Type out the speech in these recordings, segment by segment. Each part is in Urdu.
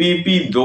PP2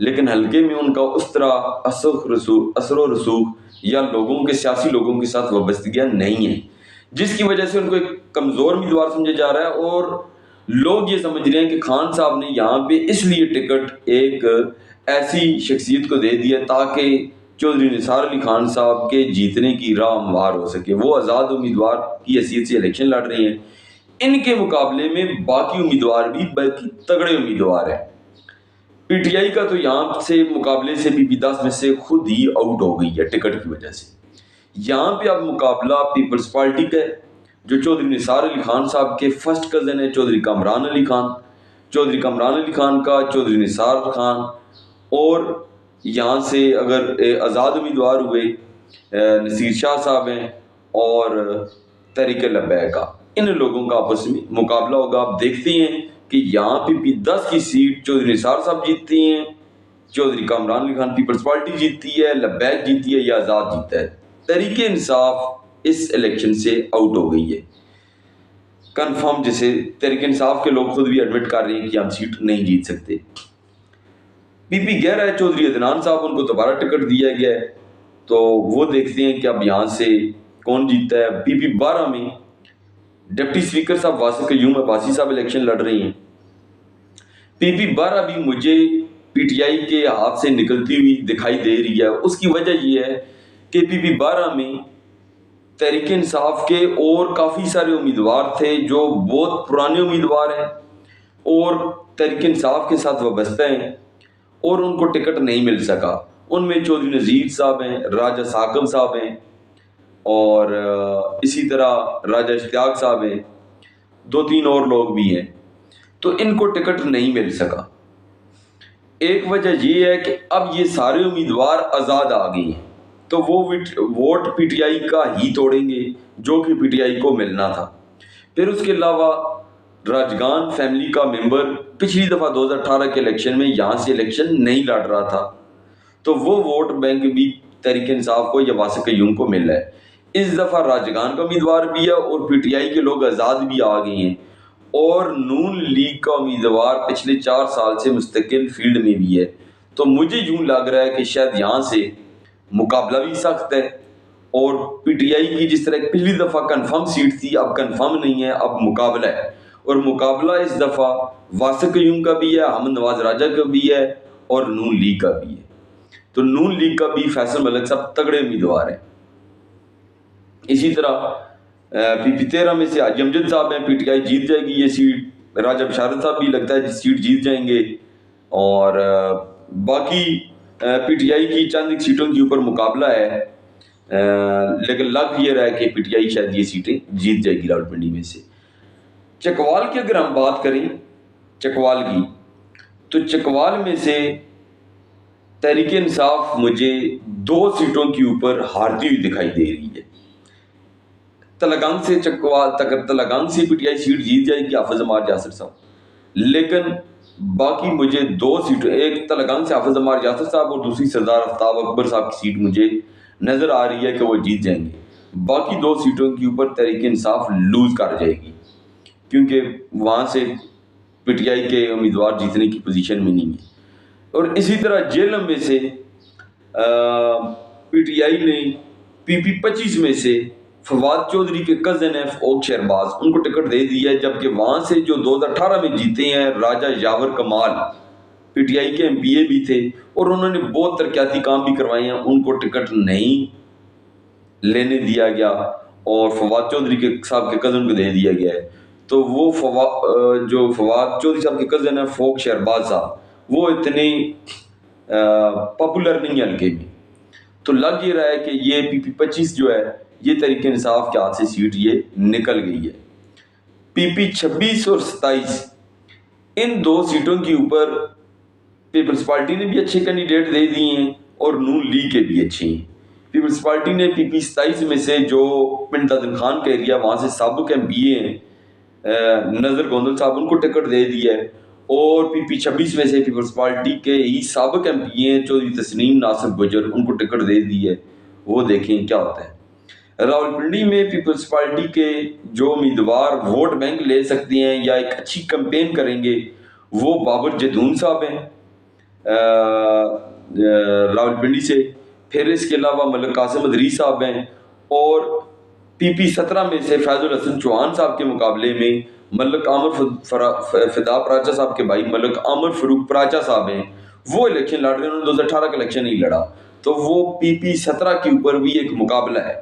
لیکن حلقے میں ان کا اس طرح اثر و رسوخ یا سیاسی لوگوں کے ساتھ وابستگیاں نہیں ہیں، جس کی وجہ سے ان کو ایک کمزور امیدوار سمجھا جا رہا ہے، اور لوگ یہ سمجھ رہے ہیں کہ خان صاحب نے یہاں پہ اس لیے ٹکٹ ایک ایسی شخصیت کو دے دیا تاکہ چودھری نثار علی خان صاحب کے جیتنے کی راہ ہموار ہو سکے۔ وہ آزاد امیدوار کی حیثیت سے الیکشن لڑ رہے ہیں، ان کے مقابلے میں باقی امیدوار بھی بلکہ تگڑے امیدوار ہیں۔ پی ٹی آئی کا تو یہاں سے مقابلے سے پی پی 10 میں سے خود ہی آؤٹ ہو گئی ہے ٹکٹ کی وجہ سے۔ یہاں پہ اب مقابلہ پیپلز پارٹی کا ہے، جو چودھری نثار علی خان صاحب کے فرسٹ کزن ہے چودھری کامران علی خان، چودھری کامران علی خان کا چودھری نثار خان، اور یہاں سے اگر آزاد امیدوار ہوئے نصیر شاہ صاحب ہیں اور تحریک لبیک کا، ان لوگوں کا آپس میں مقابلہ ہوگا۔ آپ دیکھتے ہیں کہ یہاں پہ پی 10 کی سیٹ چودھری نثار صاحب جیتتے ہیں، چودھری کامران علی خان پیپلز پارٹی جیتتی ہے، لبیک جیتی ہے یا آزاد جیتا ہے۔ تحریک انصاف اس الیکشن سے آؤٹ ہو گئی ہے کنفرم، جسے تحریک انصاف کے لوگ خود بھی ایڈمٹ کر رہے ہیں کہ ہم سیٹ نہیں جیت سکتے۔ پی پی 11 ہے، چودھری عدنان صاحب، ان کو دوبارہ ٹکٹ دیا گیا ہے، تو وہ دیکھتے ہیں کہ اب یہاں سے کون جیتتا ہے۔ پی پی 12 میں ڈپٹی اسپیکر صاحب واسق قیوم عباسی صاحب الیکشن لڑ رہی ہیں۔ پی پی 12 بھی مجھے پی ٹی آئی کے ہاتھ سے نکلتی ہوئی دکھائی دے رہی ہے۔ اس کی وجہ یہ ہے کہ پی پی 12 میں تحریک انصاف کے اور کافی سارے امیدوار تھے جو بہت پرانے امیدوار ہیں اور تحریک انصاف کے ساتھ وابستہ ہیں، اور ان کو ٹکٹ نہیں مل سکا۔ ان میں چودھری نذیر صاحب ہیں، راجہ ثاقب صاحب ہیں، اور اسی طرح راجہ اشتیاق صاحب ہیں، 2-3 اور لوگ بھی ہیں، تو ان کو ٹکٹ نہیں مل سکا۔ ایک وجہ یہ ہے کہ اب یہ سارے امیدوار آزاد آ گئی ہیں، تو وہ ووٹ پی ٹی آئی کا ہی توڑیں گے جو کہ پی ٹی آئی کو ملنا تھا۔ پھر اس کے علاوہ راجگان فیملی کا ممبر پچھلی دفعہ 2018 کے الیکشن میں یہاں سے الیکشن نہیں لڑ رہا تھا، تو وہ ووٹ بینک بھی تحریک انصاف کو یا واسق قیوم کو مل رہا ہے۔ اس دفعہ راجگان کا امیدوار بھی ہے اور پی ٹی آئی کے لوگ آزاد بھی آ گئے ہیں، اور نون لیگ کا امیدوار پچھلے 4 سال سے مستقل فیلڈ میں بھی ہے۔ تو مجھے یوں لگ رہا ہے کہ شاید یہاں سے مقابلہ بھی سخت ہے، اور پی ٹی آئی کی جس طرح پچھلی دفعہ کنفرم سیٹ تھی اب کنفرم نہیں ہے، اب مقابلہ ہے، اور مقابلہ اس دفعہ واسق قیوم کا بھی ہے، احمد نواز راجہ کا بھی ہے، اور نون لیگ کا بھی ہے۔ تو نون لیگ کا بھی فیصل ملک صاحب تگڑے امیدوار ہیں۔ اسی طرح پی پی 13 میں سے حاجی امجد صاحب ہیں، پی ٹی آئی جیت جائے گی یہ سیٹ۔ راجہ بشارت صاحب بھی لگتا ہے سیٹ جیت جائیں گے، اور باقی پی ٹی آئی کی چند ایک سیٹوں کے اوپر مقابلہ ہے، لیکن لگ یہ رہا ہے کہ پی ٹی آئی شاید یہ سیٹیں جیت جائے گی راولپنڈی میں سے۔ چکوال کی اگر ہم بات کریں چکوال کی، تو چکوال میں سے تحریک انصاف مجھے 2 سیٹوں کے اوپر ہارتی ہوئی دکھائی دے رہی ہے۔ تلگنگ سے تلگنگ سے پی ٹی آئی سیٹ جیت جائے گی حافظ عمار یاسر صاحب، لیکن باقی مجھے 2 سیٹوں، ایک تلگنگ سے حافظ عمار یاسر صاحب اور دوسری سردار آفتاب اکبر صاحب کی سیٹ مجھے نظر آ رہی ہے کہ وہ جیت جائیں گے۔ باقی 2 سیٹوں کے اوپر تحریک انصاف لوز کر جائے گی، کیونکہ وہاں سے پی ٹی آئی کے امیدوار جیتنے کی پوزیشن میں نہیں ہے۔ اور اسی طرح جہلم میں سے پی ٹی آئی نے پی پی 25 میں سے فواد چودھری کے کزن ہیں فوق شہرباز، ان کو ٹکٹ دے دی ہے، جبکہ وہاں سے جو 2018 میں جیتے ہیں راجہ یاور کمال پی ٹی آئی کے ایم پی اے بھی تھے، اور انہوں نے بہت ترقیاتی کام بھی کروائے ہیں، ان کو ٹکٹ نہیں لینے دیا گیا اور فواد چودھری کے صاحب کے کزن کو دے دیا گیا ہے۔ تو وہ جو فواد چودھری صاحب کے کزن ہیں فوق شہرباز صاحب، وہ اتنے پاپولر نہیں ہے حلقے میں، تو لگ یہ رہا ہے کہ یہ پی پی 25 جو ہے یہ تحریک انصاف کے ہاتھ سے سیٹ یہ نکل گئی ہے۔ پی پی 26 اور 27 ان 2 سیٹوں کے اوپر پیپلز پارٹی نے بھی اچھے کینڈیڈیٹ دے دیے ہیں اور نون لیگ کے بھی اچھے ہیں۔ پیپلز پارٹی نے پی پی 27 میں سے جو پنڈ دادن خان کا ایریا وہاں سے سابق ایم پی اے ہیں نظر گوندل صاحب، ان کو ٹکٹ دے دی ہے، اور پی پی 26 میں سے پیپلز پارٹی کے ہی سابق ایم پی اے ہیں چودھری تسنیم ناصر گجر، ان کو ٹکٹ دے دی ہے۔ وہ دیکھیں کیا ہوتا ہے۔ راولپنڈی میں پیپلز پارٹی کے جو امیدوار ووٹ بینک لے سکتے ہیں یا ایک اچھی کمپین کریں گے وہ بابر جدون صاحب ہیں، راولپنڈی سے، پھر اس کے علاوہ ملک قاسم ادری صاحب ہیں، اور پی پی 17 میں سے فیض الحسن چوہان صاحب کے مقابلے میں ملک عامر فدا پراچا صاحب کے بھائی ملک عامر فروخ پراچا صاحب ہیں، وہ الیکشن لڑ رہے ہیں، انہوں نے 2018 کا الیکشن نہیں لڑا، تو وہ پی پی 17 کے اوپر بھی ایک مقابلہ ہے۔